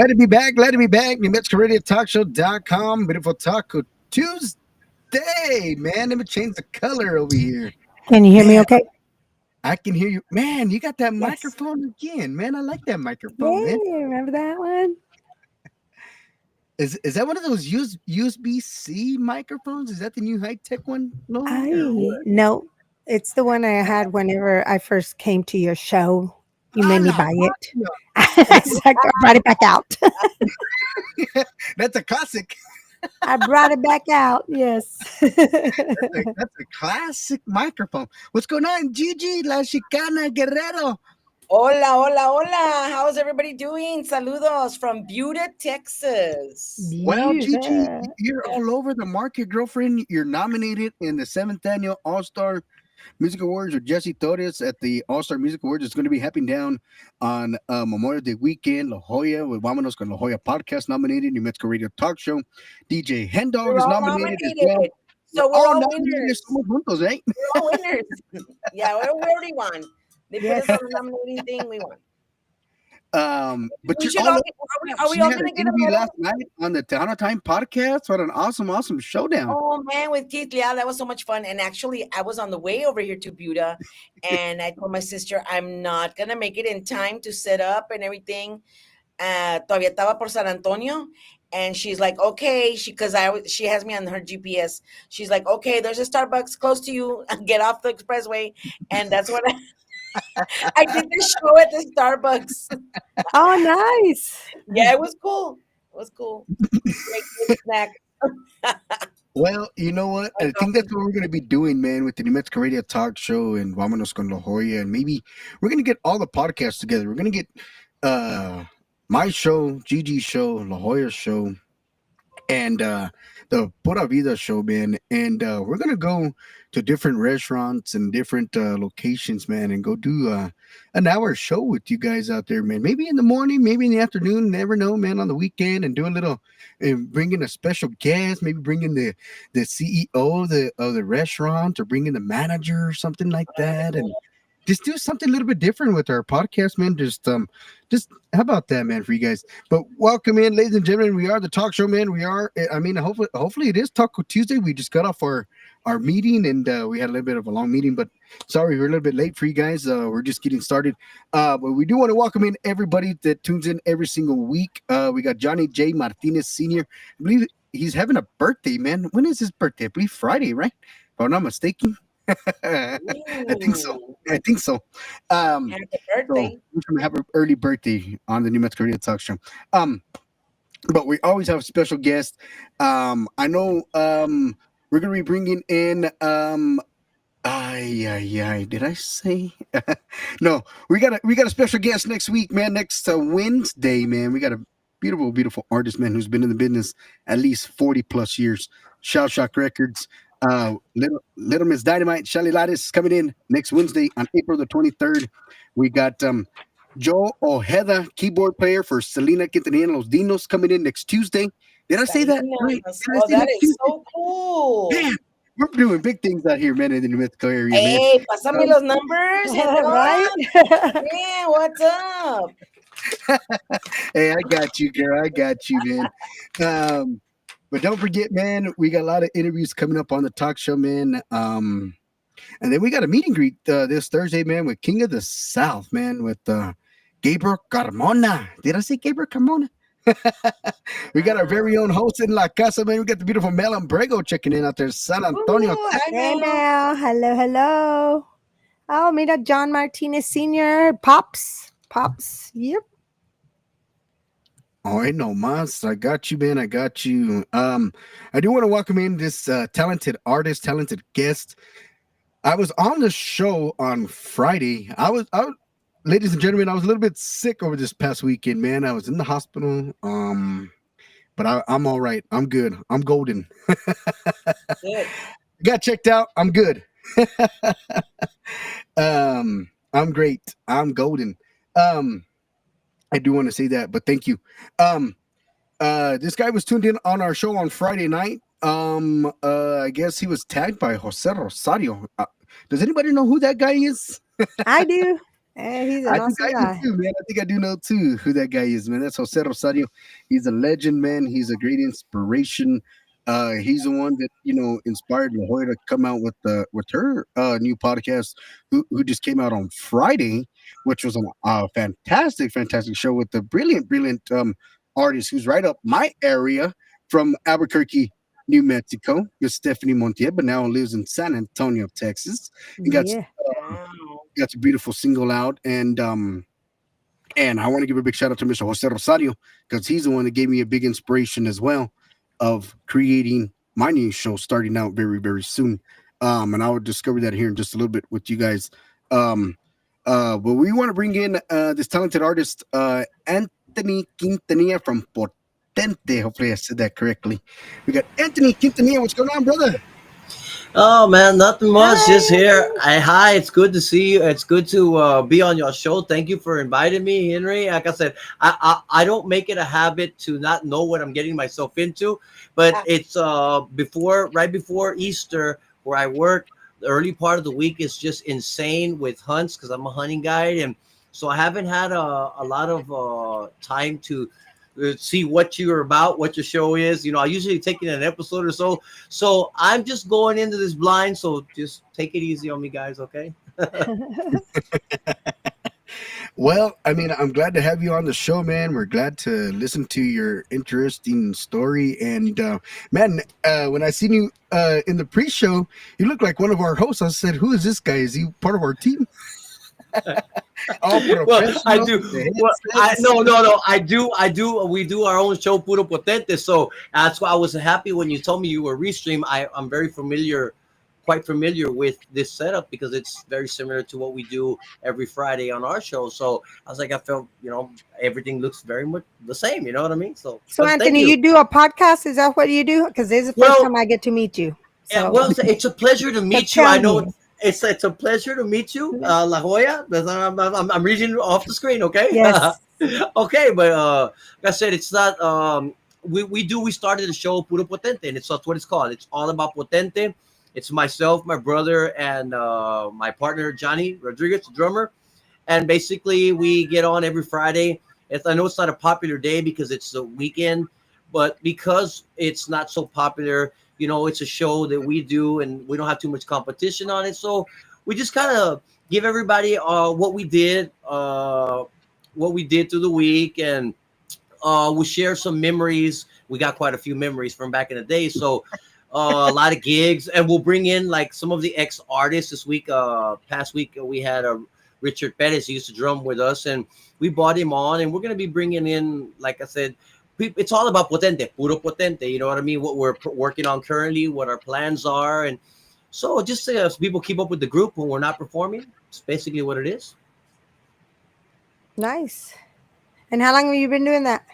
Let it be back. Let it be back. New Mexico Radio Talk Show.com. Beautiful Taco Tuesday, man. Let me change the color over here. Can you hear me Man, okay? I can hear you. Man, you got that Yes. microphone again, man. I like that microphone, man. Yay, remember that one? Is that one of those USB-C microphones? Is that the new high-tech one, Lori? I Or what? no, it's the one I had whenever I first came to your show. You Ah, made me la buy it. máquina. So I brought it back out. That's a classic. I brought it back out. Yes. That's a classic microphone. What's going on, Gigi La Chicana Guerrero? Hola, hola, hola. How's everybody doing? Saludos from Buda, Texas. Well, Gigi, Beautiful. you're all over the market, girlfriend. You're nominated in the 7th Annual All-Star Music Awards with Jesse Torres at the All-Star Music Awards. It's going to be happening down on Memorial Day weekend. La Jolla with Vámonos con La Jolla podcast nominated. New Mexico Radio Talk Show. DJ Hendog We're is all nominated as well. nominated. We're So we're all all nominated. winners. Somos juntos, eh? We're all winners. Yeah, we already won. They put Yes. us on a nominating thing. We won. But We you're should all all over. get, are we She all had an going to get a interview medal? last night on the Town of Time podcast. What an awesome showdown. Oh, man, with Keith. Yeah, that was so much fun. And actually, I was on the way over here to Buda. And I told my sister, I'm not going to make it in time to set up and everything. Todavía estaba por San Antonio. And she's like, okay, she has me on her GPS. She's like, okay, there's a Starbucks close to you. Get off the expressway. And that's what I did the show at the Starbucks. Oh, nice. Yeah, it was cool. It was cool. Great snack. Well, you know what? I think that's what we're going to be doing, man, with the New Mexico Radio Talk Show and Vámonos con La Jolla. And maybe we're going to get all the podcasts together. We're going to get my show, Gigi's show, La Jolla's show, and the Pura Vida show, man. And we're going to go to different restaurants and different locations, man, and go do an hour show with you guys out there, man. Maybe in the morning, maybe in the afternoon, never know, man, on the weekend, and do a little, and bring in a special guest, maybe bring in the CEO of the restaurant, or bring in the manager or something like that, and just do something a little bit different with our podcast, man. Just how about that, man, for you guys? But welcome in, ladies and gentlemen. We are the talk show, man. We are. I mean, hopefully it is Taco Tuesday. We just got off our meeting, and we had a little bit of a long meeting, but sorry we're a little bit late for you guys. We're just getting started. But we do want to welcome in everybody that tunes in every single week. We got Johnny J. Martinez Sr. I believe he's having a birthday, man. When is his birthday? I believe Friday, right? If I'm not mistaken. I think so. I think so. Happy So birthday. we're gonna have an early birthday on the New Mexico Radio Talk Show. But we always have a special guest. I know we're gonna be bringing in did I say no? We got a special guest next week, man. Next Wednesday, man. We got a beautiful artist, man, who's been in the business at least 40 plus years. Shell Shock Records. Little Miss Dynamite, Shelly Lattice is coming in next Wednesday on April the 23rd. We got Joe Ojeda, keyboard player for Selena Quintanilla Los Dinos, coming in next Tuesday. Did I say that right? Did I Oh, say that next is Tuesday? so cool. Man, we're doing big things out here, man, in the New Mexico area, man. Hey, pasame los numbers. Right? Man, what's up? Hey, I got you, girl. I got you, man. But don't forget, man, we got a lot of interviews coming up on the talk show, man. And then we got a meet and greet this Thursday, man, with King of the South, man, with Gabriel Carmona. Did I say Gabriel Carmona? We got our very own host in La Casa, man. We got the beautiful Mel Ambrego checking in out there, San Antonio. Ooh, I Hey, know. now. Hello, hello. Oh, mira, John Martinez Sr. Pops. Yep. All right, no mas. I got you, man. I got you. I do want to welcome in this talented artist, talented guest. I was on the show on Friday. Ladies and gentlemen, I was a little bit sick over this past weekend, man. I was in the hospital. But I'm all right. I'm good. I'm golden. Good. Got checked out. I'm good. I'm great. I'm golden. I do want to say that, but thank you. This guy was tuned in on our show on Friday night. I guess he was tagged by Jose Rosario. Does anybody know who that guy is? I do. He's I an think awesome I do guy. too, man. I think I do know too who that guy is, man. That's Jose Rosario. He's a legend, man. He's a great inspiration. He's the one that inspired La Jolla to come out with her new podcast, who just came out on Friday, which was a fantastic, fantastic show with the brilliant, brilliant artist who's right up my area from Albuquerque, New Mexico. With Stephanie Montiel, but now lives in San Antonio, Texas, and Yeah. Wow. got a beautiful single out. And I want to give a big shout out to Mr. Jose Rosario because he's the one that gave me a big inspiration as well of creating my new show starting out very, very soon. And I will discover that here in just a little bit with you guys. Um, but we want to bring in this talented artist, Anthony Quintanilla from Potente. Hopefully I said that correctly. We got Anthony Quintanilla. What's going on, brother? Oh man, nothing much. Hi, Just here. Anthony. Hi, it's good to see you. It's good to be on your show. Thank you for inviting me, Henry. Like I said, I don't make it a habit to not know what I'm getting myself into, but Ah, it's right before Easter where I work. The early part of the week is just insane with hunts because I'm a hunting guide, and so I haven't had a lot of time to see what you're about, what your show is. I usually take it an episode or so. So I'm just going into this blind. So just take it easy on me, guys. Okay. Well, I mean, I'm glad to have you on the show, man. We're glad to listen to your interesting story. And man, when I seen you in the pre-show, you look like one of our hosts. I said, "Who is this guy? Is he part of our team?" All Well, I professional, do. with the Well, I headsets. no, no, no. I do. We do our own show, Puro Potente. So that's why I was happy when you told me you were restream. I'm very familiar, quite familiar with this setup because it's very similar to what we do every Friday on our show. So I was like, I felt, everything looks very much the same. You know what I mean? So, So, but thank Anthony, you. you do a podcast? Is that what you do? Because this is the first Well, time I get to meet you. yeah, So, well, it's a pleasure to so meet you. I tell know me. it's a pleasure to meet you, La Jolla. I'm reading off the screen, okay? Yes. Okay, but like I said, it's not. We started the show Puro Potente, and that's what it's called. It's all about Potente. It's myself, my brother, and my partner Johnny Rodriguez, the drummer. And basically, we get on every Friday. I know it's not a popular day because it's the weekend, but because it's not so popular, it's a show that we do, and we don't have too much competition on it. So we just kind of give everybody what we did through the week, and we share some memories. We got quite a few memories from back in the day. So a lot of gigs, and we'll bring in like some of the ex artists this week. Past week we had a Richard Perez. He used to drum with us, and we brought him on, and we're gonna be bringing in, like I said, it's all about Potente, Puro Potente. You know what I mean? What we're working on currently, what our plans are, and so just so people keep up with the group when we're not performing. It's basically what it is. Nice. And how long have you been doing that?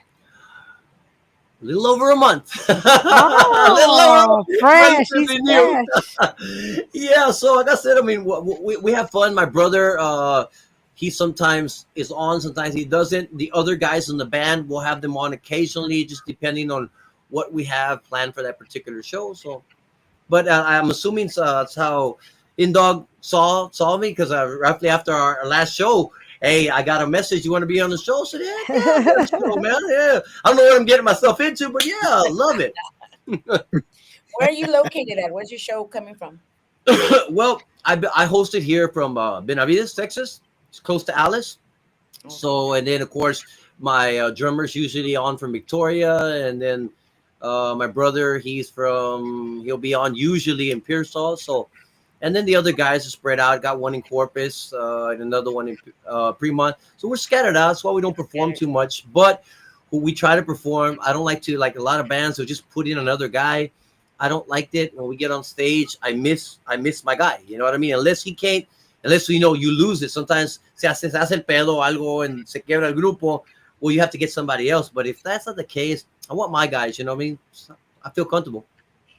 A little over a month. A little over, Oh, fresh. He's relatively new. fresh. Yeah, so like I said, I mean, we have fun. My brother, he sometimes is on, sometimes he doesn't. The other guys in the band, will have them on occasionally, just depending on what we have planned for that particular show. So, but I'm assuming that's how Indog saw me because roughly after our last show, hey, I got a message. You want to be on the show? I said, heck yeah, I'll be on the show, man. Yeah, I don't know what I'm getting myself into, but yeah, I love it. where are you located at? Where's your show coming from? Well, I hosted here from Benavides, Texas. It's close to Alice. Okay. So, and then of course my drummer's usually on from Victoria, and then my brother, he'll be on usually in Pearsall. So, and then the other guys are spread out. Got one in Corpus, and another one in Fremont. So we're scattered out. That's why we don't perform Okay. too much. But when we try to perform, I don't like to, like a lot of bands who just put in another guy. I don't like it when we get on stage. I miss my guy. You know what I mean? Unless you lose it. Sometimes se hace el pedo o algo and se quiebra el grupo. Well, you have to get somebody else. But if that's not the case, I want my guys. You know what I mean? I feel comfortable.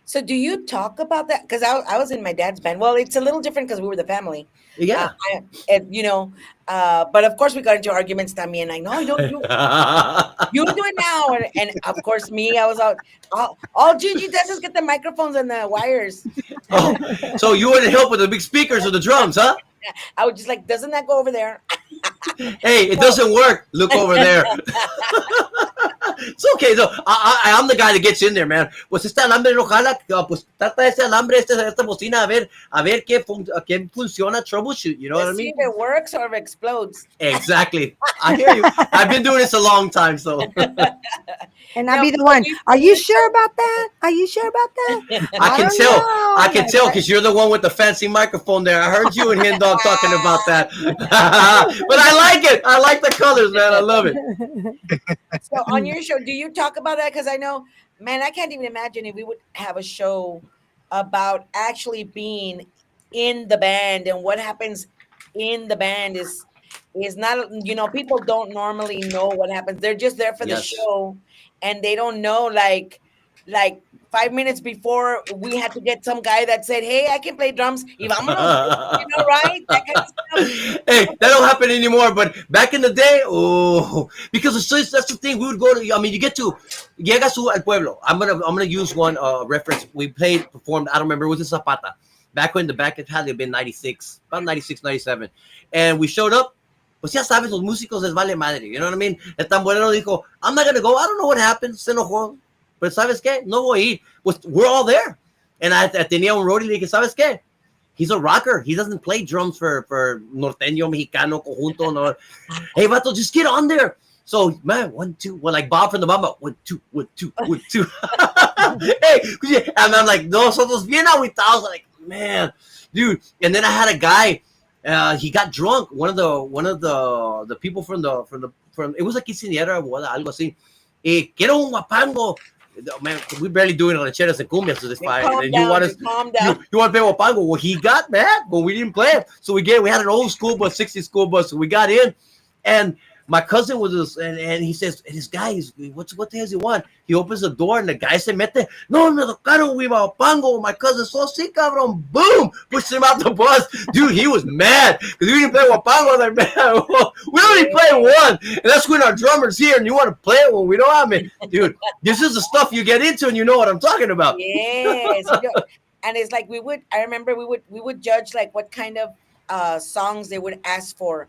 So do you talk about that? Because I was in my dad's band. Well, it's a little different because we were the family. Yeah. But of course we got into arguments. También, like, no, you do it now, and of course me, I was out. All Gigi does is get the microphones and the wires. Oh, so you wouldn't help with the big speakers or the drums, huh? I was just like, doesn't that go over there? Hey, it doesn't work. Look over there. It's okay, though. I'm the guy that gets in there, man. Pues este alambre no jala, pues trata ese alambre, esta bocina, a ver qué funciona, troubleshoot, you know what I Let's see mean? if it works or if it explodes. Exactly. I hear you. I've been doing this a long time, so And I'll No, be the so one. you- Are you sure about that? Are you sure about that? I can don't tell. know. I can Like, tell because you're the one with the fancy microphone there. I heard you and Hen Dog talking about that. But I like it. I like the colors, man. I love it. So on your show, do you talk about that? Because I know, man, I can't even imagine if we would have a show about actually being in the band and what happens in the band is not, you know, people don't normally know what happens. They're just there for the Yes. show and they don't know like 5 minutes before we had to get some guy that said, "Hey, I can play drums." Y vámonos, you know, right? That kind of stuff. Hey, that don't happen anymore. But back in the day, oh, because that's the thing. We would go to. I mean, you get to llegas to al pueblo. I'm gonna use one reference. We performed. I don't remember. It was in Zapata. Back when the back it had to have been 96, about 96, 97. And we showed up. Pues ya sabes, los músicos les vale madre. You know what I mean? El tamborero dijo, I'm not gonna go. I don't know what happened. Se enojó. Pero ¿sabes qué? No voy a ir. Pues we're all there. And I tenía un roadie y le dije, ¿sabes qué? He's a rocker. He doesn't play drums for norteño, mexicano, conjunto. No. Hey, vato, just get on there. So, man, 1, 2, well, like Bob from the Bamba, 1, 2, 1, 2, 1, 2. Hey, and I'm like, nosotros bien aguitados, like, man, dude. And then I had a guy, he got drunk. One of the people from it was like quinceañera, algo así. Quiero un guapango. Man, we barely doing rancheras and cumbias to this fight, and you want us, Calm down. you want to play wapango? Well, he got mad, but we didn't play it. So we had an old school bus, 60 school bus. So we got in, and my cousin was us, and he says, and this guy is, what the hell does he want? He opens the door, and the guy se mete. No, me tocaron, we wapango. My cousin, so sí, cabrón. Boom, pushed him out the bus. Dude, he was mad because we didn't play wapango. I was like, man, we only play one, and that's when our drummer's here, and you want to play it when we don't have it, dude. This is the stuff you get into, and you know what I'm talking about. Yes, and it's like I remember we would judge like what kind of songs they would ask for.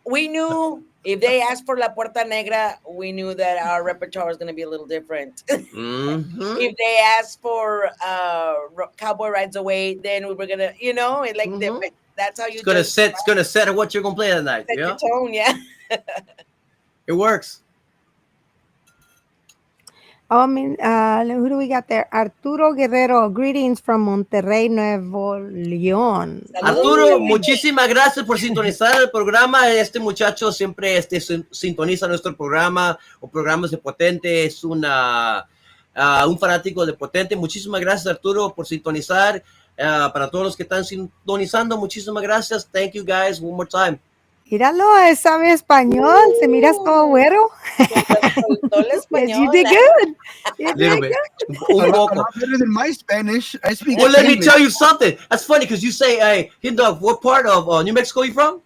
We knew if they asked for La Puerta Negra, we knew that our repertoire was going to be a little different. Mm-hmm. If they asked for Cowboy Rides Away, then we were gonna, you know, it like that's how you. It's gonna set what you're gonna play that night. set Yeah, your tone, yeah. it works. Oh, I mean, who do we got there? Arturo Guerrero, greetings from Monterrey, Nuevo León. Arturo, muchísimas gracias por sintonizar el programa. Este muchacho siempre sintoniza nuestro programa o programas de Potente. Es un fanático de Potente. Muchísimas gracias, Arturo, por sintonizar. Para todos los que están sintonizando, muchísimas gracias. Thank you, guys, one more time. Míralo, sabe español. Se miras todo güero. Todo el Yes, español. you did good. You Little did bit. good. Un A lot poco. better than my Spanish. I speak. Well, let me English. tell you something. That's funny because you say, hey, Hindog, what part of New Mexico you from?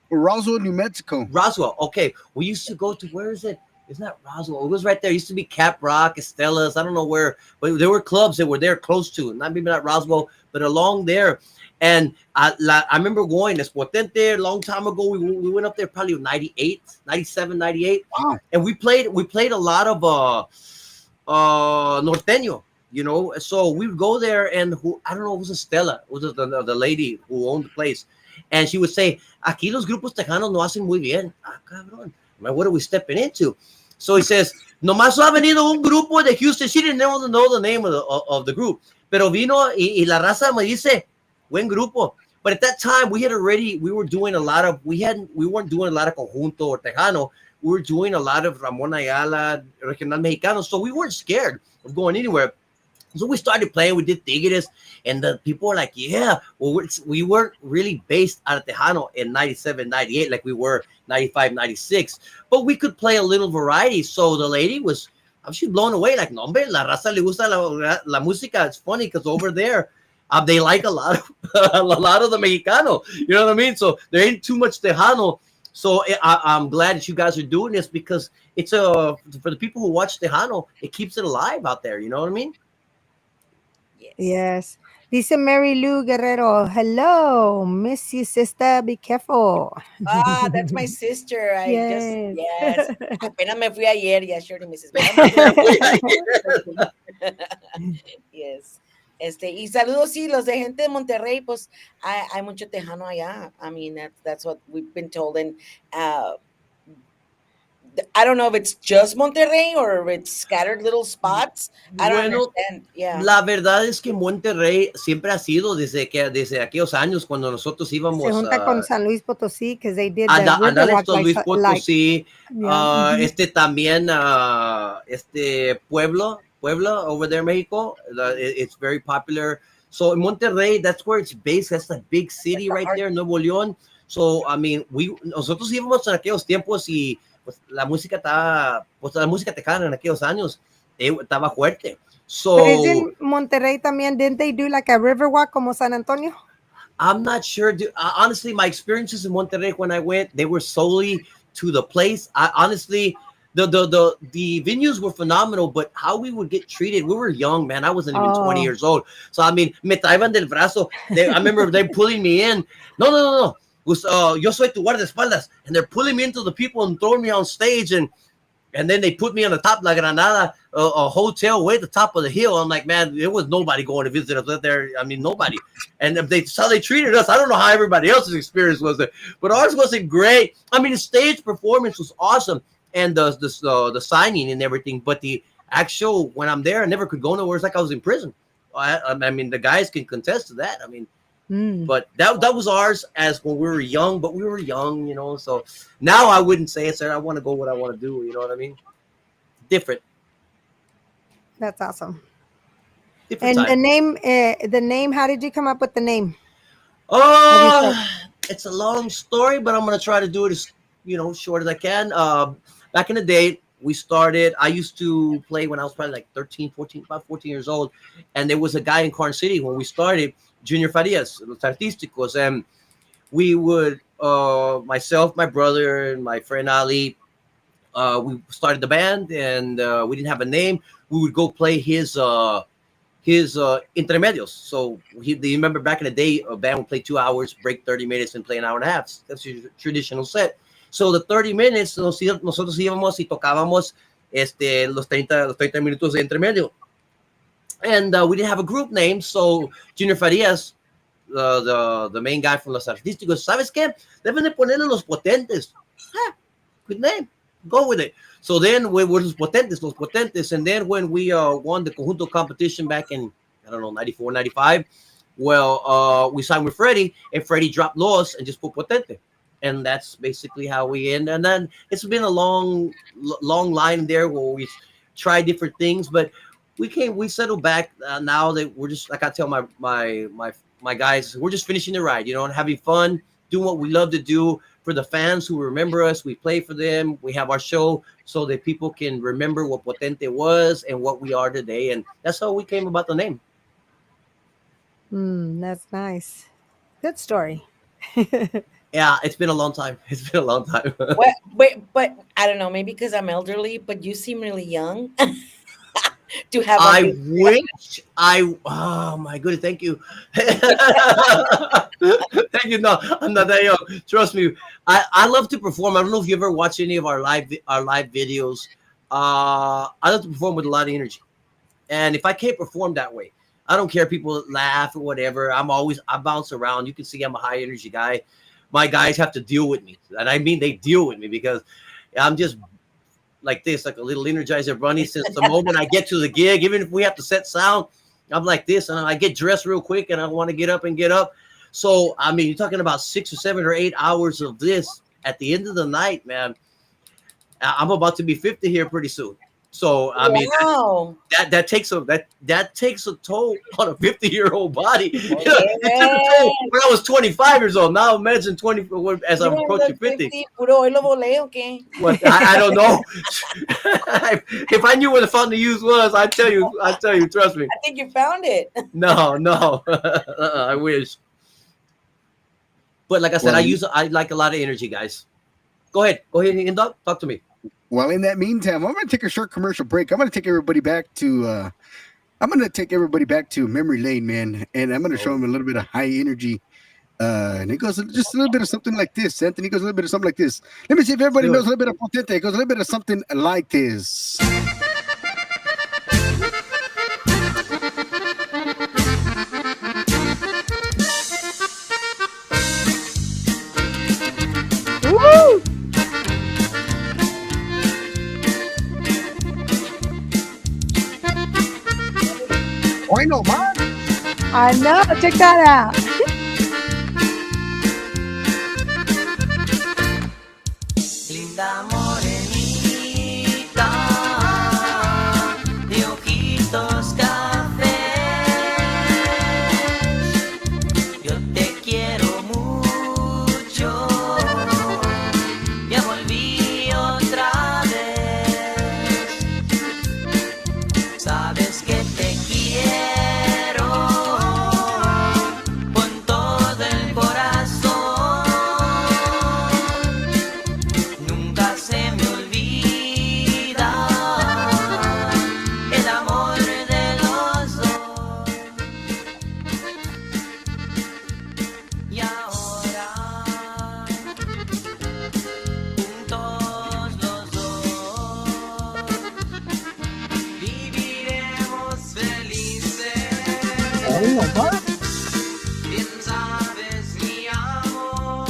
Roswell, New Mexico. Roswell. Okay. We used to go to, where is it? It's not Roswell. It was right there. It used to be Cap Rock, Estella's. I don't know where, but there were clubs that were there close to. Maybe not Roswell, but along there. And I remember going as Potente a long time ago. We went up there probably 98, 97, 98. Wow. And we played a lot of norteño, you know. So we would go there, and I don't know, it was Estella, it was the lady who owned the place, and she would say, "Aquí los grupos tejanos no hacen muy bien." Ah, cabrón, man, what are we stepping into? So he says, "Nomás ha venido un grupo de Houston." She didn't know the name of the group, pero vino y la raza me dice, "Buen grupo." But at that time, we weren't doing a lot of conjunto or tejano. We were doing a lot of Ramon Ayala, Regional Mexicano, so we weren't scared of going anywhere. So we started playing, we did Tigres, and the people were like, yeah, well, we weren't really based out of Tejano in 97, 98, like we were 95, 96, but we could play a little variety. So the lady was, she was blown away, like, no, hombre, la raza le gusta la música. It's funny because over there, they like a lot of the Mexicano, you know what I mean? So there ain't too much Tejano. So I'm glad that you guys are doing this because it's for the people who watch Tejano, it keeps it alive out there. You know what I mean? Yes. Yes. Dice Mary Lou Guerrero, hello, miss you, sister. Be careful. Ah, that's my sister. I just, Yes. yes. Apenas me fui ayer. Yeah, sure, Mrs. Pero me fui ayer. Yes. Y saludos, sí, los de gente de Monterrey, pues hay mucho tejano allá. I mean, that's what we've been told. And uh, I don't know if it's just Monterrey or if it's scattered little spots. I don't Bueno, understand. Yeah. la verdad es que Monterrey siempre ha sido desde aquellos años cuando nosotros Se íbamos junta con San Luis Potosí because they did the andar Riverwalk esto Luis like Potosí, yeah. Mhm. también Puebla over there in Mexico. It's very popular. So in Monterrey, that's where it's based. That's the big That's city the right heart. there, Nuevo León. So I mean, nosotros íbamos en aquellos tiempos y pues la música tejana en aquellos años estaba fuerte. But So isn't Monterrey también, didn't they do like a Riverwalk como San Antonio? I'm not sure. Honestly, my experiences in Monterrey when I went, they were solely to the place. I honestly, the venues were phenomenal, but how we would get treated, we were young, man. I wasn't even 20 Oh. years old. So I mean, me traían del brazo. I remember they pulling me in. No, no, no, no. Yo soy tu guardaespaldas, and they're pulling me into the people and throwing me on stage, and then they put me on the top of La Granada, a hotel way at the top of the hill. I'm like, man, there was nobody going to visit us there. I mean, nobody. And if that's how they treated us, I don't know how everybody else's experience was there, but ours wasn't great. I mean, the stage performance was awesome, and the signing and everything. But the actual when I'm there, I never could go nowhere. It's like I was in prison. I mean, the guys can contest to that. I mean, Mm. but that was ours as when we were young. But we were young, you know. So now I wouldn't say it, sir. I want to go what I want to do. You know what I mean? Different That's awesome. different And time. the name, how did you come up with the name? Uh, it's a long story, but I'm gonna try to do it as short as I can. Back in the day, we started. I used to play when I was probably like 13, 14, about 14 years old, and there was a guy in Carn City when we started, Junior Farias, Los Artísticos, and we would, myself, my brother, and my friend Ali, we started the band, and we didn't have a name. We would go play his intermedios. So you remember back in the day, a band would play 2 hours, break 30 minutes, and play an hour and a half. That's your traditional set. So the 30 minutes, nosotros íbamos y tocábamos los 30 minutos de intermedio. And we didn't have a group name, so Junior Farias, the main guy from Los Artísticos, ¿sabes qué? Deben de ponerle Los Potentes. Good name. Go with it. So then we were Los Potentes. And then when we won the Conjunto competition back in, I don't know, 94, 95, well, we signed with Freddie, and Freddie dropped Los and just put Potente. And that's basically how we end. And then it's been a long line there where we try different things, but we settled back now that we're just, like I tell my guys, we're just finishing the ride, and having fun, doing what we love to do. For the fans who remember us, we play for them. We have our show so that people can remember what Potente was and what we are today. And that's how we came about the name. That's nice. Good story. Yeah, it's been a long time. It's been a long time. But I don't know, maybe because I'm elderly, but you seem really young to have all I this. wish oh my goodness, thank you. Thank you. No, I'm not that young. Trust me. I love to perform. I don't know if you ever watch any of our live videos. I love to perform with a lot of energy. And if I can't perform that way, I don't care. People laugh or whatever. I bounce around. You can see I'm a high energy guy. My guys have to deal with me. And I mean, they deal with me because I'm just like this, like a little energizer bunny. Since the moment I get to the gig, even if we have to set sound, I'm like this, and I get dressed real quick, and I want to get up. So I mean, you're talking about 6 or 7 or 8 hours of this. At the end of the night, man, I'm about to be 50 here pretty soon. So I mean, Wow. that takes a toll on a 50-year-old body. Oh, It took a toll when I was 25 years old. Now imagine 20 as I'm approaching 50. Puro hoy lo volé, ¿o qué? What I don't know. If I knew where the fountain of youth was, I'd tell you. Trust me. I think you found it. No. I wish. But like I said, Well, I like a lot of energy, guys. Go ahead, Indog. Talk to me. well, in that meantime, I'm going to take a short commercial break. I'm going to take everybody back to I'm gonna take everybody back to memory lane, man, and I'm gonna show Oh. them a little bit of high energy. And it goes just a little bit of something like this. Anthony goes a little bit of something like this. Let me see if everybody Do knows it. a little bit of Potente. It goes a little bit of something like this. Woo! Why no, man? I know. Check that out. Linda morenita de ojitos cafés, yo te quiero mucho, ya volví otra vez, sabes que te quiero con todo el corazón. Nunca se me olvida el amor de los dos. Y ahora, juntos los dos, viviremos felices. Bien sabes, mi amor,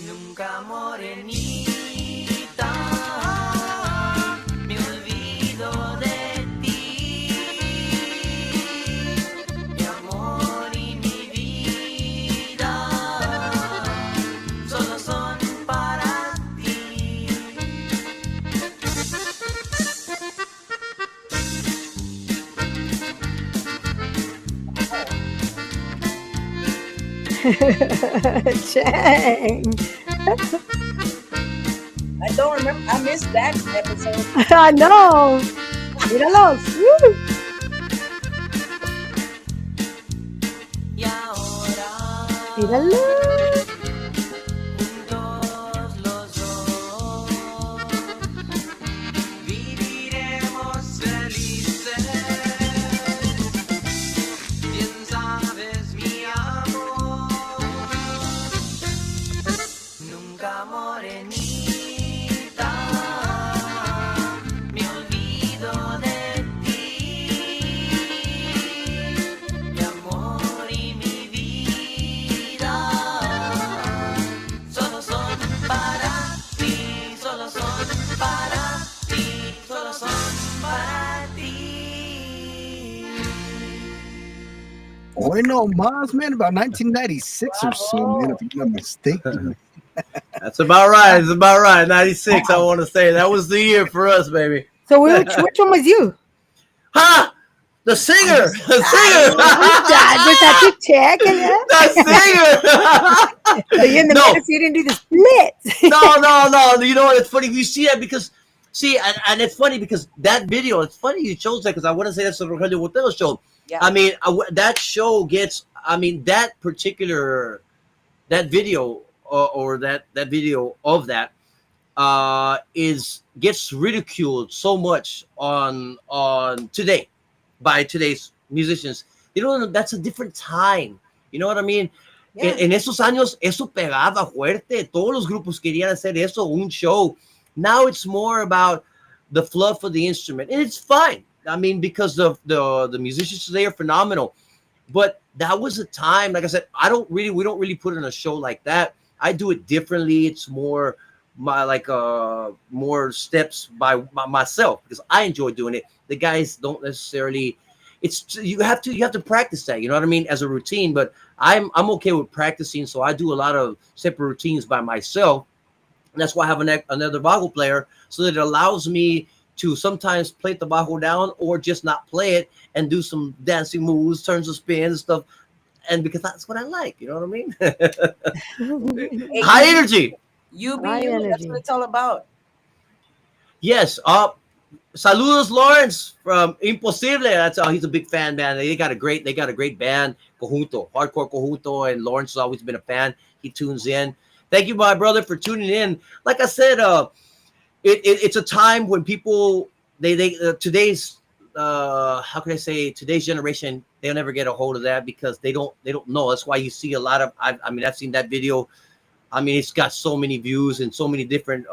nunca morenita, me olvido de ti. Mi amor y mi vida solo son para ti. Chang. I don't remember. I missed that episode. I know. Míralos. Woo. Y ahora, Míralo. juntos los dos, viviremos felices. Bien sabes, mi amor, nunca morenita, me olvido de ti. Mi amor y mi vida solo son para ti, solo son para ti, solo son para ti. Why no, mas, man? About 1996 or so, man. If I'm not mistaken. That's about right. It's about right. 96, I want to say. That was the year for us, baby. So which one was you? Huh? The singer. The singer. Just have to check. And, The singer. so you're in the No. middle, so you didn't do the split. No. You know what? It's funny. You see that because, and it's funny because that video, it's funny you chose that because I want to say that's the Rogelio Botero show. Yeah. I mean, that show gets, that particular, that video or that video of that gets ridiculed so much on today by today's musicians. You know, that's a different time. You know what I mean? Yeah. En esos años eso pegaba fuerte. Todos los grupos querían hacer eso, un show. Now it's more about the fluff of the instrument, and it's fine. I mean, because the musicians today are phenomenal. But that was a time, like I said, we don't really put in a show like that. I do it differently. It's more more steps by myself because I enjoy doing it. The guys don't necessarily. You have to practice that. You know what I mean, as a routine. But I'm okay with practicing, so I do a lot of separate routines by myself. And that's why I have another bajo player, so that it allows me to sometimes play the bajo down or just not play it and do some dancing moves, turns of spins and stuff. And because that's what I like, you know what I mean? Hey, High energy. You be High you. That's energy. what it's all about. Yes. Saludos Lawrence from Imposible. That's he's a big fan, man. They got a great band, Conjunto, Hardcore Conjunto, and Lawrence has always been a fan. He tunes in. Thank you, my brother, for tuning in. Like I said, it's a time when people today's how can I say, today's generation, they'll never get a hold of that because they don't know. That's why you see a lot of, I mean, I've seen that video. I mean, it's got so many views and so many different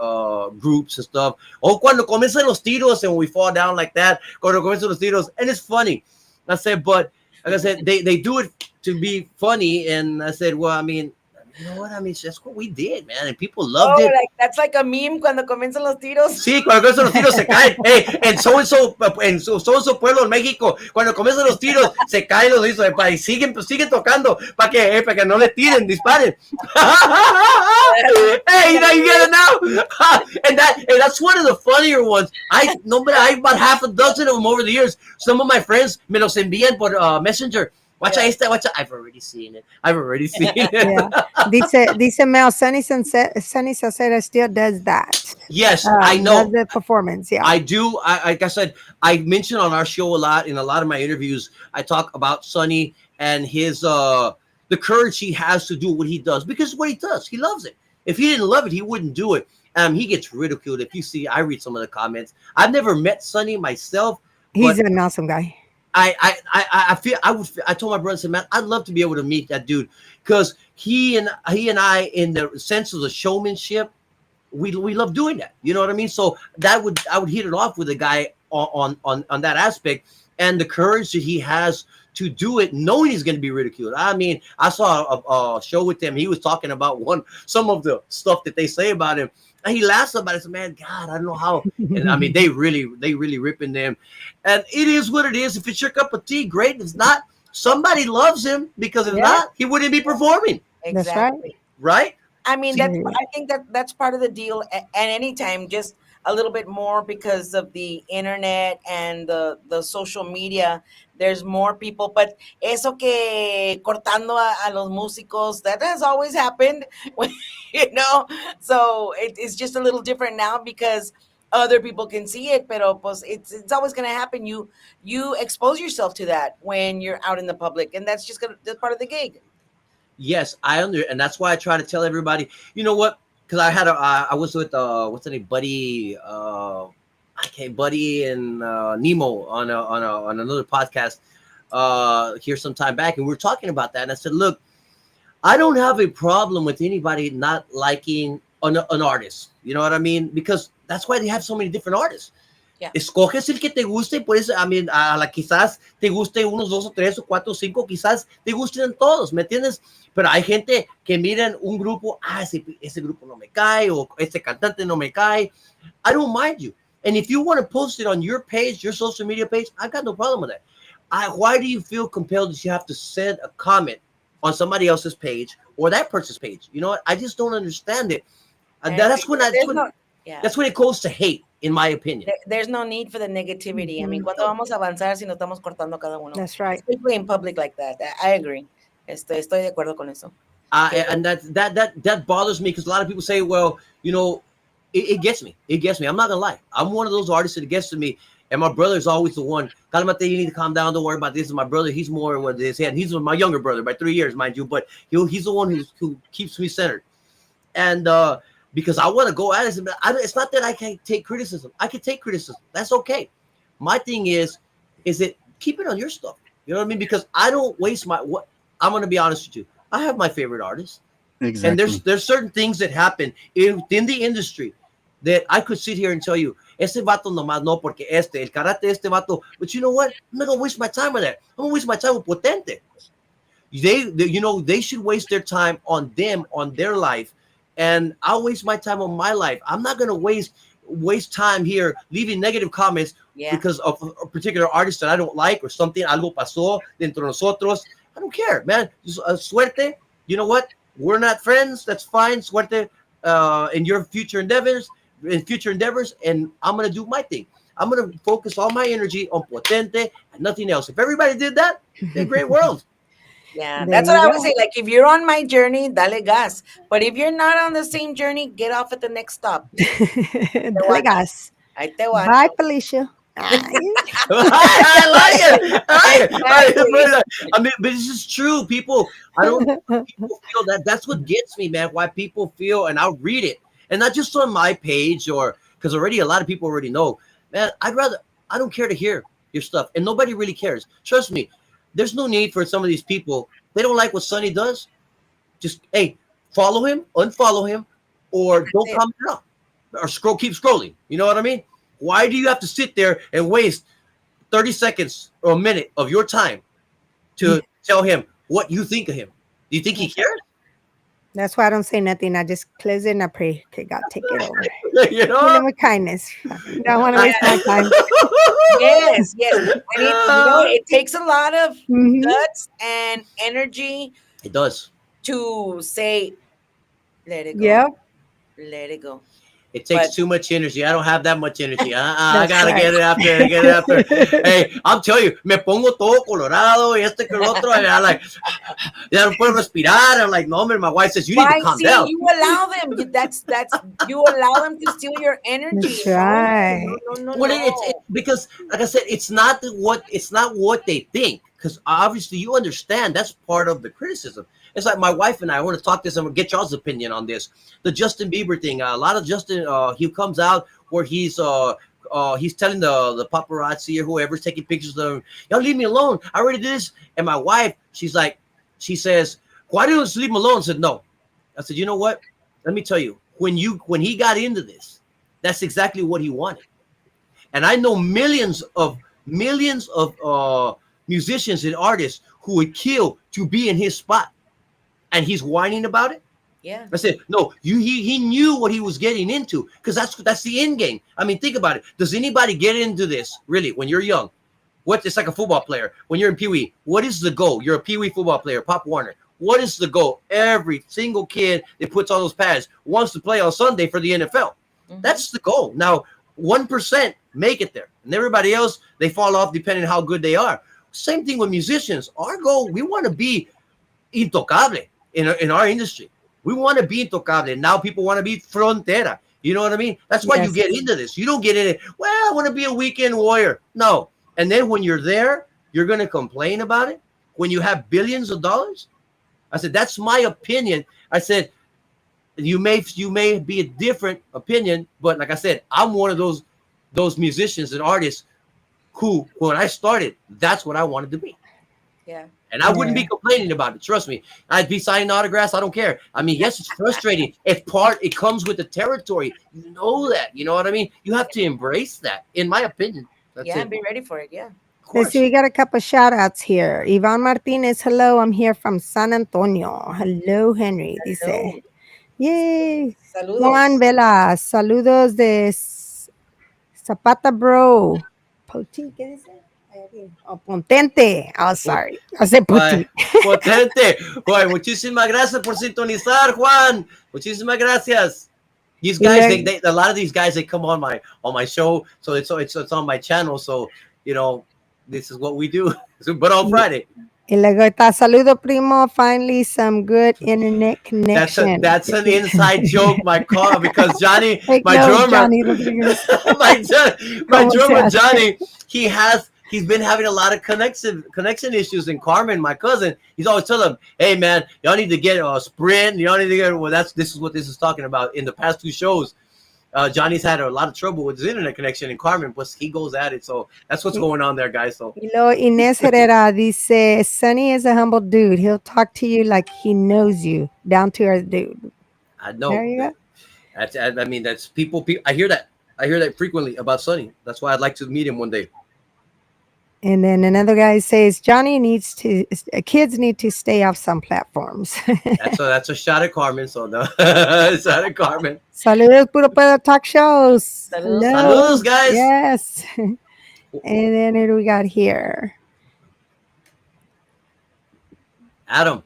groups and stuff. Oh, cuando comienzan los tiros and we fall down like that, cuando comienzan los tiros, and it's funny. I said, but like I said, they do it to be funny, and I said, well, I mean, you know what? I mean, that's what we did, man, and people loved Oh, it. like that's like a meme cuando comienzan los tiros. Sí, cuando comienzan los tiros se caen. Hey, en so pueblo en México, cuando comienzan los tiros se caen los tiros y siguen tocando para que no le tiren, disparen. Hey, now you get it now. And that's one of the funnier ones. I about half a dozen of them over the years. Some of my friends me los envían por Messenger. Watch out. I've already seen it. Yeah. Dice Mel, Sunny Salceda still does that. Yes, I know. Does the performance, yeah. I do. Like I said, I mentioned on our show a lot in a lot of my interviews. I talk about Sonny and his the courage he has to do what he does, because what he does, he loves it. If he didn't love it, he wouldn't do it. He gets ridiculed. If you see, I read some of the comments. I've never met Sonny myself. He's an awesome guy. I told my brother, I said, man, I'd love to be able to meet that dude, because he and I, in the sense of the showmanship, we love doing that. You know what I mean? So I would hit it off with a guy on that aspect, and the courage that he has to do it, knowing he's going to be ridiculed. I mean, I saw a show with him. He was talking about some of the stuff that they say about him. And he laughs about it. I said, man, God, I don't know how. And I mean, they really ripping them. And it is what it is. If it's your cup of tea, great. If it's not, somebody loves him, because if not, he wouldn't be performing. Exactly. Right? I mean, I think that's part of the deal. And anytime, just a little bit more because of the internet and the social media. There's more people, but eso que cortando a los músicos, that has always happened, you know. So it's just a little different now because other people can see it, pero pues it's always going to happen. You expose yourself to that when you're out in the public, and that's that's part of the gig. Yes, and that's why I try to tell everybody. You know what? Because I was with what's the name, Buddy. Buddy and Nemo on another podcast here some time back, and we were talking about that. And I said, look, I don't have a problem with anybody not liking an artist. You know what I mean? Because that's why they have so many different artists. Yeah. Escoges el que te guste, pues, I mean, quizás te guste unos 2 o 3 o 4 o 5, quizás te gusten todos, ¿me entiendes? Pero hay gente que miran un grupo, ese grupo no me cae, o este cantante no me cae. I don't mind you. And if you want to post it on your page, your social media page, I got no problem with that. Why do you feel compelled that you have to send a comment on somebody else's page or that person's page? You know what? I just don't understand it. That's when it goes to hate, in my opinion. There's no need for the negativity. I mean, ¿cuándo vamos a avanzar si nos estamos cortando cada uno? That's right. Especially in public like that. I agree. Estoy de acuerdo con eso. And that bothers me, because a lot of people say, well, you know, it gets me. It gets me. I'm not gonna lie. I'm one of those artists that gets to me. And my brother's always the one. Calmate, you need to calm down. Don't worry about this. And my brother, he's more with his head. He's my younger brother by 3 years, mind you. But he's the one who keeps me centered. And because I want to go at it. It's not that I can't take criticism. I can take criticism. That's okay. My thing is it keep it on your stuff. You know what I mean? Because I don't waste I'm going to be honest with you. I have my favorite artists. Exactly. And there's certain things that happen in the industry that I could sit here and tell you, ese vato nomás no, porque el karate este vato. But you know what? I'm not going to waste my time with that. I'm going to waste my time with Potente. They should waste their time on them, on their life. And I'll waste my time on my life. I'm not going to waste time here leaving negative comments because of a particular artist that I don't like or something, algo pasó dentro de nosotros. I don't care, man. Suerte. You know what? We're not friends. That's fine. Suerte in your future endeavors, and I'm going to do my thing. I'm going to focus all my energy on Potente and nothing else. If everybody did that, it'd be a great world. Yeah, that's what I would say. Like, if you're on my journey, dale gas. But if you're not on the same journey, get off at the next stop. Dale gas. Ahí te watch. Bye, Felicia. I like it. I mean, but it's just true. People feel that. That's what gets me, man. Why people feel, and I'll read it, and not just on my page, or because already a lot of people already know. man, I don't care to hear your stuff, and nobody really cares. Trust me, there's no need for some of these people. They don't like what Sonny does. Just hey, follow him, unfollow him, or That's don't it. comment out, or keep scrolling. You know what I mean? Why do you have to sit there and waste 30 seconds or a minute of your time to tell him what you think of him? Do you think he cares? That's why I don't say nothing. I just close it and I pray, okay, God, take it over. You Kill know? him with kindness. Don't want to waste my time. Yes, yes. I mean, it takes a lot of Mhm. guts and energy It does. to say, let it go, Yep, let it go. It But takes too much energy. I don't have that much energy. I that's gotta right. get it after. Get it after. Hey, I'm telling you, me pongo todo colorado y este que el otro. And I'm like, ya no puedo respirar. I'm like, no, man. My wife says you need to why? calm See, down. you allow them. That's you allow them to steal your energy. That's No, right. no, no, no, Well, no. because, like I said, it's not what they think. Because obviously, you understand that's part of the criticism. It's like my wife and I want to talk this and get y'all's opinion on this. The Justin Bieber thing. A lot of Justin, he comes out where he's telling the paparazzi or whoever's taking pictures of him, y'all leave me alone. I already did this. And my wife, she says, why didn't you just leave him alone? I said, no. I said, you know what? Let me tell you, when he got into this, that's exactly what he wanted. And I know millions of musicians and artists who would kill to be in his spot, and he's whining about it. Yeah. I said, no, he knew what he was getting into because that's the end game. I mean, think about it. Does anybody get into this really when you're young? It's like a football player when you're in Pee Wee. What is the goal? You're a Pee Wee football player, Pop Warner. What is the goal? Every single kid that puts on those pads wants to play on Sunday for the NFL. Mhm. That's the goal. Now, 1% make it there, and everybody else they fall off depending on how good they are. Same thing with musicians. Our goal, we want to be intocable in our industry. We want to be intocable. Now people want to be frontera. You know what I mean? That's why you Yes. get into this. You don't get in it. Well, I want to be a weekend warrior. No. And then when you're there, you're going to complain about it. When you have billions of dollars, I said that's my opinion. I said you may be a different opinion, but like I said, I'm one of those musicians and artists who, when I started, that's what I wanted to be. Yeah. And I wouldn't be Yeah. complaining about it. Trust me. I'd be signing autographs. I don't care. I mean, yes, it's frustrating. It comes with the territory. You know that. You know what I mean? You have to embrace that, in my opinion. That's Yeah, it. and be ready for it. Yeah. Of Let's course. see, we got a couple shout outs here. Yvonne Martinez, hello. I'm here from San Antonio. Hello, Henry. Dice. Hello. Yay. Saludos. Juan Vela, saludos de Zapata Bro. Poti, ¿qué dice? Oh, Potente. Oh, sorry. I said Ay, Poti. potente. Juan, muchísimas gracias por sintonizar, Juan. Muchísimas gracias. These Y guys, luego, they a lot of these guys, they come on my show, so it's on my channel. So this is what we do. But on Friday, y luego está, saludo primo. Finally, some good internet connection. that's an inside joke, because Johnny, Take my note, drummer, Johnny Rodriguez. my ¿Cómo se drummer hace? Johnny, he's been having a lot of connection issues. And Carmen, my cousin, he's always telling him, "Hey man, y'all need to get a Sprint. Y'all need to get." Well, this is what this is talking about. In the past 2 shows, Johnny's had a lot of trouble with his internet connection, and Carmen, but he goes at it. So that's what's going on there, guys. So Y luego Inés Herrera dice, Sonny is a humble dude. He'll talk to you like he knows you. Down to earth dude. I There know you go. I mean, that's people. I hear that. I hear that frequently about Sonny. That's why I'd like to meet him one day. And then another guy says, kids need to stay off some platforms. That's a shot at Carmen. So no, shot at Carmen. Saludos, Puro Pedo Talk Shows. Saludos. Hello. Saludos, guys. Yes. And then who do we got here? Adam.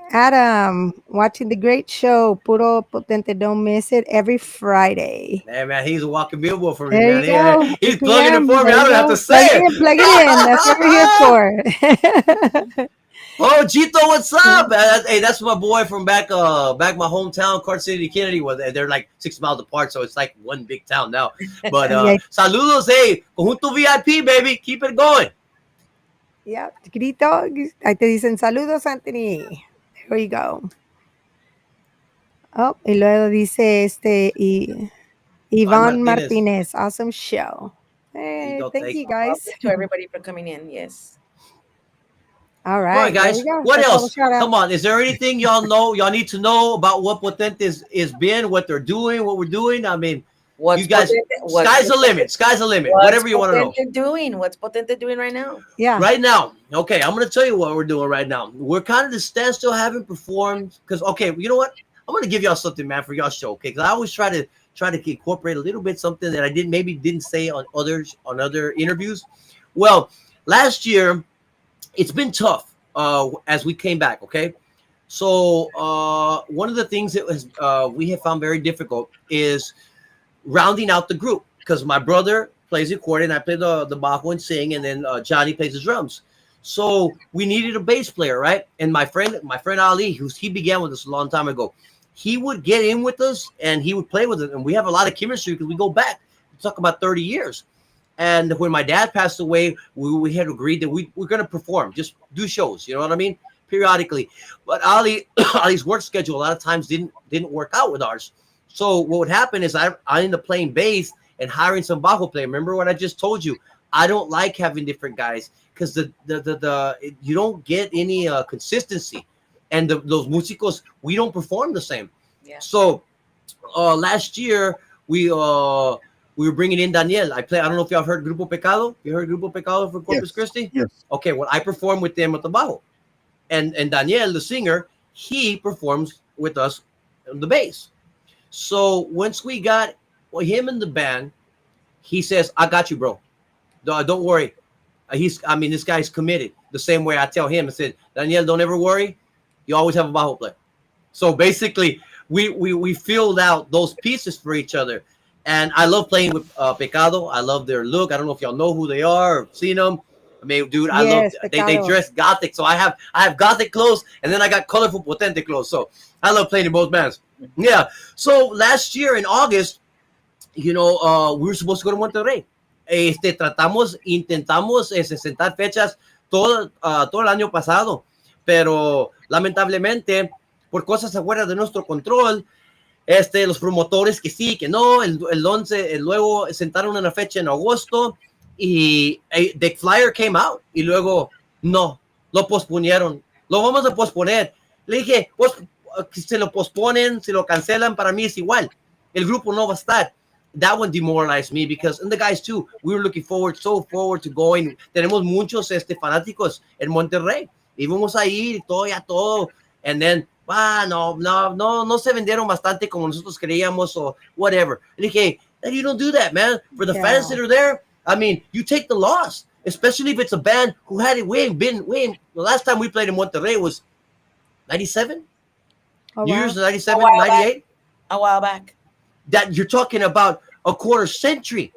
Adam, watching the great show, Puro Potente. Don't miss it every Friday. Hey man, he's a walking billboard for me, There man. you go. He's 2 plugging it p.m. for me. There I you don't have go. to say it. Plug it in. That's what we're here for. Oh, Chito, what's up? Hey, that's my boy from back my hometown, Carter City, Kennedy. They're like 6 miles apart, so it's like one big town now. But Yeah. saludos, hey, Conjunto VIP, baby, keep it going. Yeah, grito. Ahí te dicen saludos, Anthony. There you go. Oh, y luego dice Iván Martínez. Martínez. Awesome show. There you Hey, go. thank Thank you you. guys. Welcome to everybody for coming in. Yes. All All right, right, there we guys. go. What That's all the else? shout Come outs. on. Is there anything y'all know? Y'all need to know about what Potente is been, what they're doing, what we're doing. I mean, you What's guys, Potente? What's sky's the limit. Potente? Sky's the limit. What's Whatever you want to know. Potente doing? What's Potente doing right now? Yeah. Right now, okay, I'm gonna tell you what we're doing right now. We're kind of the standstill, haven't performed because okay, you know what? I'm gonna give y'all something, man, for y'all show. Okay, because I always try to incorporate a little bit something that I didn't say on other interviews. Well, last year it's been tough as we came back. Okay, so one of the things that was we have found very difficult is rounding out the group because my brother plays the accordion, I play the bajo and sing, and then Johnny plays the drums. So we needed a bass player, right? And my friend Ali, he began with us a long time ago. He would get in with us and he would play with us, and we have a lot of chemistry because we go back. We talk about 30 years. And when my dad passed away, we had agreed that we're going to perform, just do shows. You know what I mean? Periodically. But Ali's work schedule a lot of times didn't work out with ours. So what would happen is I ended up playing bass and hiring some bajo player. Remember what I just told you? I don't like having different guys because the you don't get any consistency, and those músicos we don't perform the same. Yeah. So last year we were bringing in Daniel. I don't know if y'all heard Grupo Pecado. You heard Grupo Pecado for Corpus Yes. Christi? Yes. Okay, well I performed with them at the bajo, and Daniel, the singer, he performs with us on the bass. So once we got him in the band, he says, "I got you, bro. Don't worry." This guy's committed. The same way I tell him, I said, "Daniel, don't ever worry. You always have a bajo player." So basically, we filled out those pieces for each other, and I love playing with Pecado. I love their look. I don't know if y'all know who they are or seen them. I mean, dude, I love Yes, they Pecado. dress gothic. So I have gothic clothes, and then I got colorful Potente clothes. So I love playing in both bands. Yeah. So last year in August, we were supposed to go to Monterrey. Intentamos sentar fechas todo el año pasado, pero lamentablemente, por cosas afuera de nuestro control, los promotores que sí, que no, el 11, luego sentaron una fecha en agosto y the flyer came out y luego no, lo posponieron, lo vamos a posponer. Le dije, pues, si lo posponen, si lo cancelan, para mí es igual, el grupo no va a estar. That one demoralized me because, and the guys too, we were looking so forward to going. Tenemos muchos fanáticos en Monterrey. Íbamos a ir y todo, ya todo. And then, no se vendieron bastante como nosotros creíamos or whatever. And dije, hey, you don't do that, man. For the fans that are there, I mean, you take the loss, especially if it's a band who had it. The last time we played in Monterrey was 97? Oh, New wow. Year's 97, A while back. 98? A while back. That you're talking about a quarter century.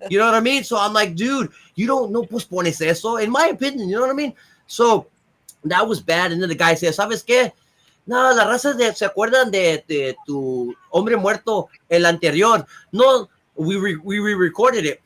You know what I mean? So I'm like, dude, you don't know pospones eso, in my opinion. You know what I mean? So that was bad. And then the guy says, ¿sabes qué? No, la raza se acuerdan de tu hombre muerto, el anterior. No, we re-recorded it.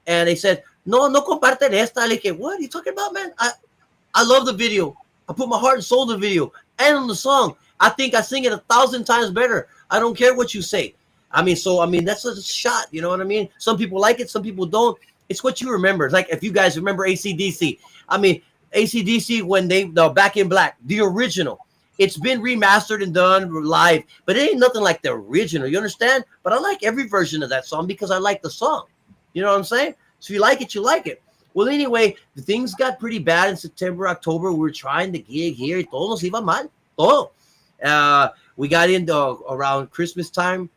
And they said, no comparten esta. I like, what are you talking about, man? I love the video. I put my heart and soul in the video and on the song. I think I sing it 1,000 times better. I don't care what you say. I mean, that's a shot. You know what I mean? Some people like it, some people don't. It's what you remember. It's like if you guys remember AC/DC. I mean, AC/DC when the Back in Black, the original. It's been remastered and done live, but it ain't nothing like the original. You understand? But I like every version of that song because I like the song. You know what I'm saying? So if you like it, you like it. Well, anyway, the things got pretty bad in September, October. We were trying to gig here. Todo nos iba mal. Todo. We got into around Christmas time.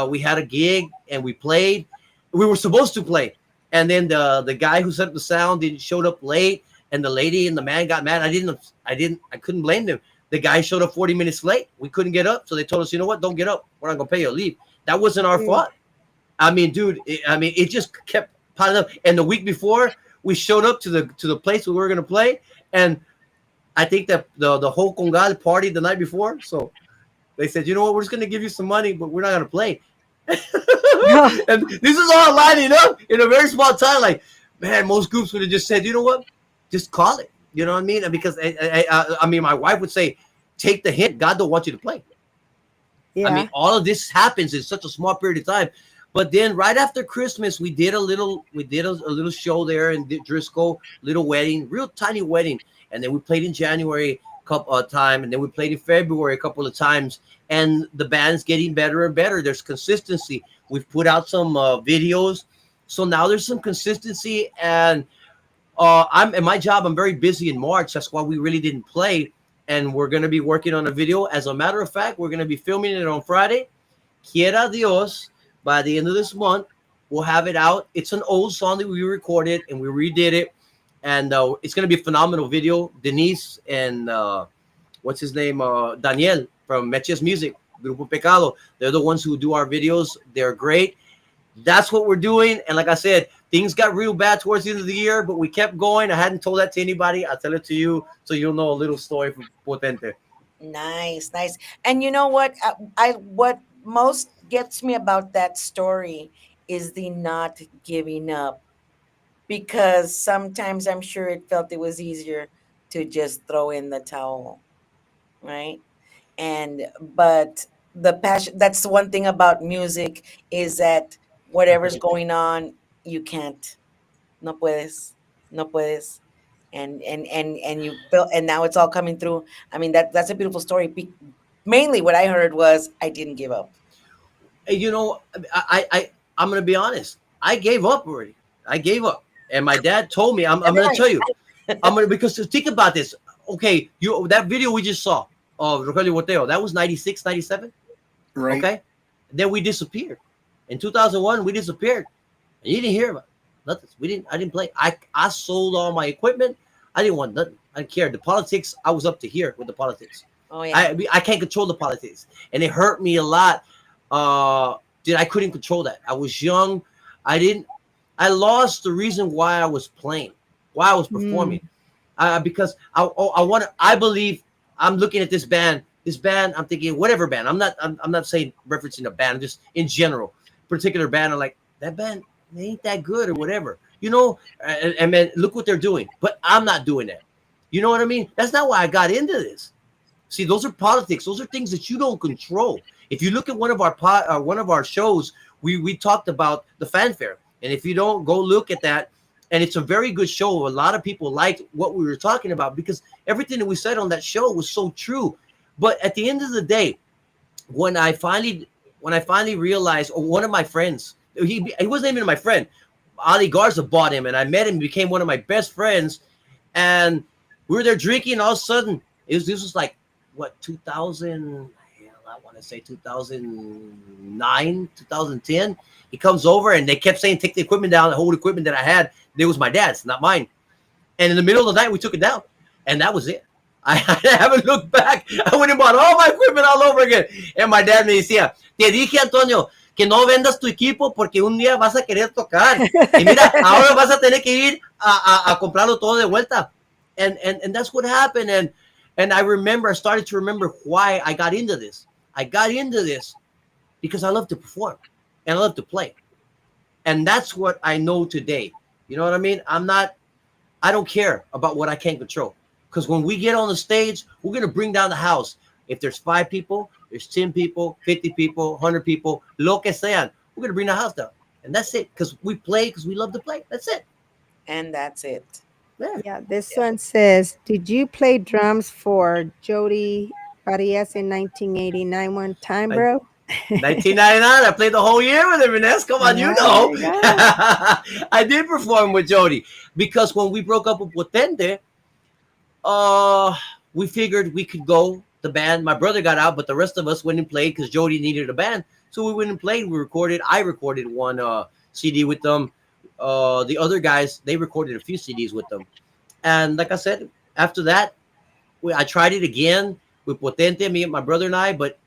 We had a gig and we played. We were supposed to play. And then the guy who set up the sound showed up late, and the lady and the man got mad. I couldn't blame them. The guy showed up 40 minutes late. We couldn't get up. So they told us, you know what? Don't get up. We're not going to pay you. Leave. That wasn't our fault. I mean, dude, it just kept piling up. And the week before, we showed up to the place where we were going to play. And I think that the whole Congal partied the night before. So they said, you know what? We're just going to give you some money, but we're not going to play. And this is all lining up in a very small time. Like, man, most groups would have just said, you know what? Just call it. You know what I mean? Because I mean, my wife would say, take the hint. God don't want you to play. Yeah. I mean, all of this happens in such a small period of time. But then right after Christmas, we did a little show there in Driscoll, little wedding, real tiny wedding, and then we played in January couple of time, and then we played in February a couple of times, and the band's getting better and better. There's consistency. We've put out some videos, so now there's some consistency, and I'm in my job. I'm very busy in March. That's why we really didn't play, and we're gonna be working on a video. As a matter of fact, we're gonna be filming it on Friday. Quiera Dios, by the end of this month, we'll have it out. It's an old song that we recorded and we redid it, and it's gonna be a phenomenal video. Denise and what's his name, Daniel from Meches Music, Grupo Pecado. They're the ones who do our videos. They're great. That's what we're doing. And like I said, things got real bad towards the end of the year, but we kept going. I hadn't told that to anybody. I'll tell it to you so you'll know a little story from Potente. Nice, nice. And you know what? I what most gets me about that story is the not giving up, because sometimes I'm sure it felt it was easier to just throw in the towel, right? And but the passion, that's the one thing about music, is that whatever's going on, you can't, no puedes, no puedes. And you felt, and now it's all coming through. I mean, that's a beautiful story. Mainly what I heard was I didn't give up. And, I'm gonna be honest. I gave up already. I gave up, and my dad told me. I'm gonna tell you. I'm gonna, because think about this. Okay, you, that video we just saw of Rogelio Boteo, that was 96, 97. Right. Okay, then we disappeared. In 2001, we disappeared. And you didn't hear about it. Nothing. I didn't play. I sold all my equipment. I didn't want nothing. I didn't care. The politics, I was up to here with the politics. Oh yeah. I can't control the politics, and it hurt me a lot. I couldn't control that. I was young. I didn't. I lost the reason why I was playing, why I was performing, because I want to. I believe I'm looking at this band. This band, I'm thinking whatever band. I'm not saying referencing a band. I'm just in general, particular band. I'm like, that band, they ain't that good or whatever. And man, look what they're doing. But I'm not doing that. You know what I mean? That's not why I got into this. See, those are politics. Those are things that you don't control. If you look at one of our shows, we talked about the fanfare, and if you don't, go look at that. And it's a very good show. A lot of people liked what we were talking about because everything that we said on that show was so true. But at the end of the day, when I finally realized, or one of my friends, he wasn't even my friend, Ali Garza bought him, and I met him, he became one of my best friends, and we were there drinking, and all of a sudden, this was like, what, 2000, I want to say 2009, 2010. He comes over, and they kept saying, take the equipment down. The whole equipment that I had, it was my dad's, not mine. And in the middle of the night, we took it down, and that was it. I haven't looked back. I went and bought all my equipment all over again. And my dad me decía, te dije, Antonio, que no vendas tu equipo porque un día vas a querer tocar. Y mira, ahora vas a tener que ir a comprarlo todo de vuelta. And that's what happened. And I started to remember why I got into this. I got into this because I love to perform and I love to play. And that's what I know today. You know what I mean? I don't care about what I can't control. Because when we get on the stage, we're going to bring down the house. If there's 5 people, there's 10 people, 50 people, 100 people, lo que sean, we're going to bring the house down. And that's it. Because we play because we love to play. That's it. And that's it. Yeah, this one says, did you play drums for Jody Arias in 1989 one time, bro? 1999, I played the whole year with him, Ines. Come on, you know. I did perform with Jody. Because when we broke up with Potente, we figured we could go, the band. My brother got out, but the rest of us went and played because Jody needed a band. So we went and played. I recorded one CD with them. The other guys, they recorded a few CDs with them. And like I said, after that, I tried it again with Potente, me and my brother and I, but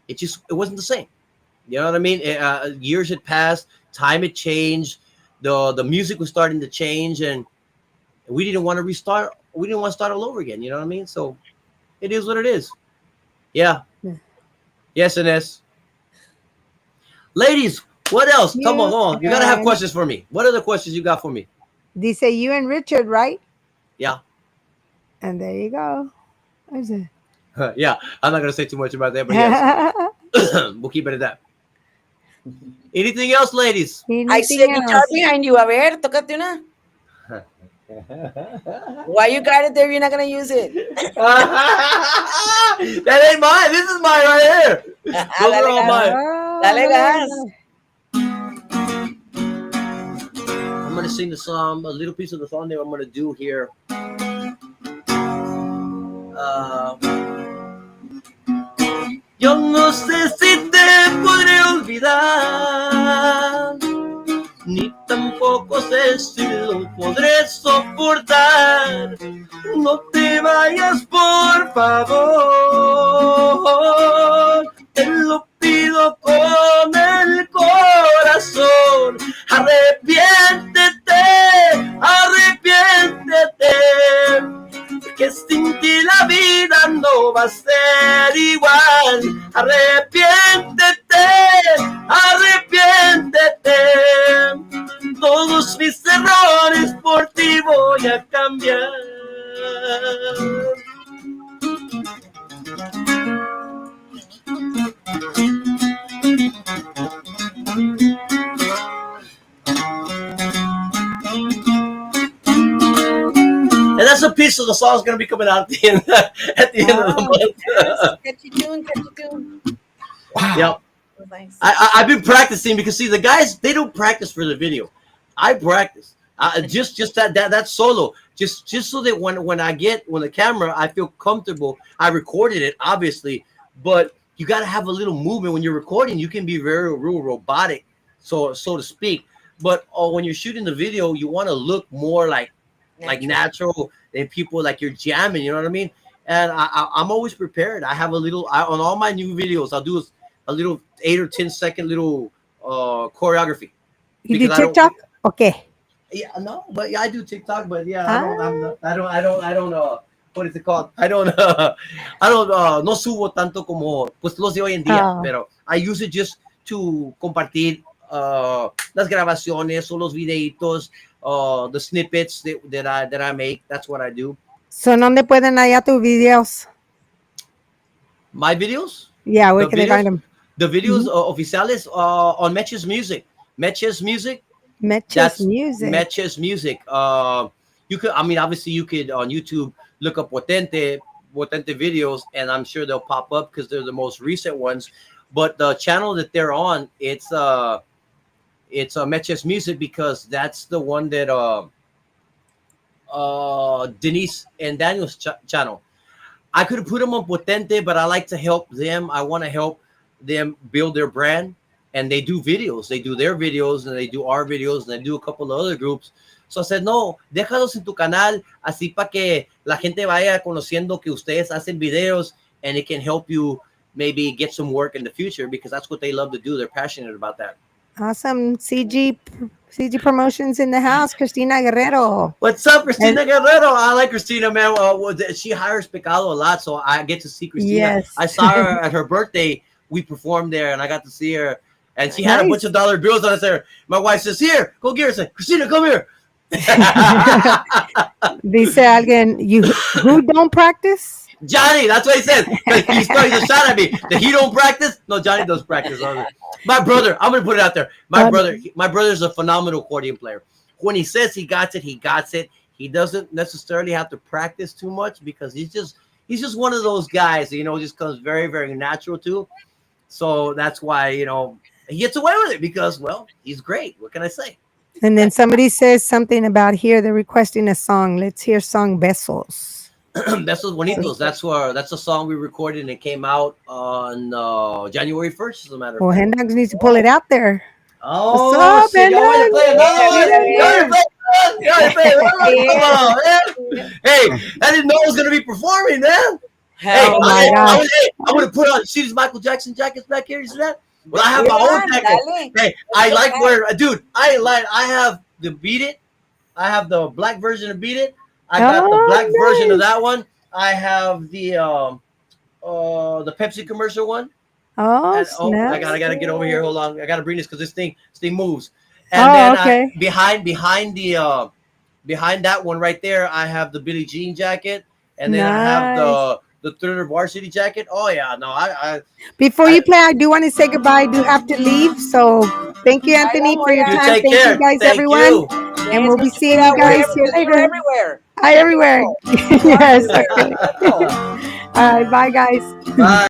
it wasn't the same. You know what I mean? Years had passed, time had changed, the music was starting to change, and we didn't want to restart. We didn't want to start all over again. You know what I mean? So it is what it is. Yeah. Yes, Ines. Ladies, what else? Come on. You got to have questions for me. What other questions you got for me? Dice you and Richard, right? Yeah. And there you go. There's it. Yeah. I'm not going to say too much about that, but yes. We'll keep it at that. Anything else, ladies? I see a Anything guitar else? behind you. A ver, tócate una. Why you got it there? You're not gonna use it. That ain't mine. This is mine right here. Those are Dale all gas. mine. Oh, Dale gas. I'm gonna sing the song, a little piece of the song that I'm gonna do here. Uh, Yo no sé si te podré olvidar, ni tampoco sé si lo podré soportar. No te vayas, por favor, te lo pido con el corazón. Arrepiéntete, arrepiéntete, que sin ti la vida no va a ser igual. Arrepiéntete, arrepiéntete, todos mis errores por ti voy a cambiar. And that's a piece of the song is going to be coming out at the end, at the end of the month. Yes, catchy tune, catchy tune. Wow. Yep. Nice. I've been practicing because see the guys they don't practice for the video. I practice just that solo just so that when I get when the camera I feel comfortable. I recorded it obviously, but you got to have a little movement when you're recording. You can be very real robotic, so to speak. But when you're shooting the video, you want to look more like natural and people like you're jamming. You know what I mean? And I'm always prepared. I have a little on all my new videos. I'll do a little 8 or 10 second little choreography. You do Because I don't- TikTok? Okay. Yeah, no, but yeah, I do TikTok, but yeah, I don't what is it called? I don't no subo tanto como pues los de hoy en día, Oh. pero I use it just to compartir las grabaciones o los videitos, the snippets that I make. That's what I do. So, ¿dónde pueden hallar tus videos? My videos, Yeah, where The can they find them? the videos oficiales on Meches Music. Meches Music. Meches That's Music. Meches Music. You could, I mean, obviously, you could on YouTube look up Potente videos, and I'm sure they'll pop up because they're the most recent ones. But the channel that they're on, it's Meches Music because that's the one that Denise and Daniel's channel. I could have put them on Potente, but I like to help them. I want to help them build their brand. And they do videos. They do their videos, and they do our videos, and they do a couple of other groups. So I said, no, déjalos en tu canal, así para que la gente vaya conociendo que ustedes hacen videos, and it can help you maybe get some work in the future because that's what they love to do. They're passionate about that. Awesome. CG Promotions in the house. Cristina Guerrero. What's up, Cristina Guerrero? I like Cristina, man. She hires Pecado a lot, so I get to see Cristina. Yes. I saw her at her birthday. We performed there, and I got to see her. And she had a Nice. bunch of dollar bills on us there. My wife says, here, go get her. I said, Cristina, come here. Dice alguien, who don't practice? Johnny, that's what he said. He's throwing a shot at me. That he don't practice? No, Johnny does practice. My brother, I'm going to put it out there. My brother's a phenomenal accordion player. When he says he got it, he got it. He doesn't necessarily have to practice too much because he's just one of those guys, just comes very, very natural too. So that's why, he gets away with it because, well, he's great. What can I say? And then somebody says something about here. They're requesting a song. Let's hear song Besos. Besos Bonitos. That's a song we recorded and it came out on January 1st, as a matter of Well, fact. Hendrix needs to pull it out there. Oh, What's up, shit, y'all want to play another one? Yeah. Y'all want to play another one? Come on, man. Hey, I didn't know I was going to be performing, man. Hey, Hell my yeah. gosh. I would have put on, see these Michael Jackson jackets back here? You see that? Well, I have my own jacket. Dale. Hey, I like wearing, dude, I have the Beat It. I have the black version of Beat It. I got the Oh, black version of nice. that one. I have the Pepsi commercial one. Oh, And, snap. I gotta get over here. Hold on, I gotta bring this because this thing moves. And then okay. behind that one right there, I have the Billie Jean jacket, and then I have the the Thriller varsity jacket. Oh yeah, no, Before I you play, I do want to say goodbye. I do have to leave. So thank you, Bye, Anthony, for your Lamoya. you time. take Thank you care. guys, Thank everyone. you. And Yes, we'll be seeing Quintanilla, you guys wherever here you're later. everywhere. Hi, Be everywhere. careful. You are Yes, everywhere. okay. Be careful. All right, bye, guys. Bye.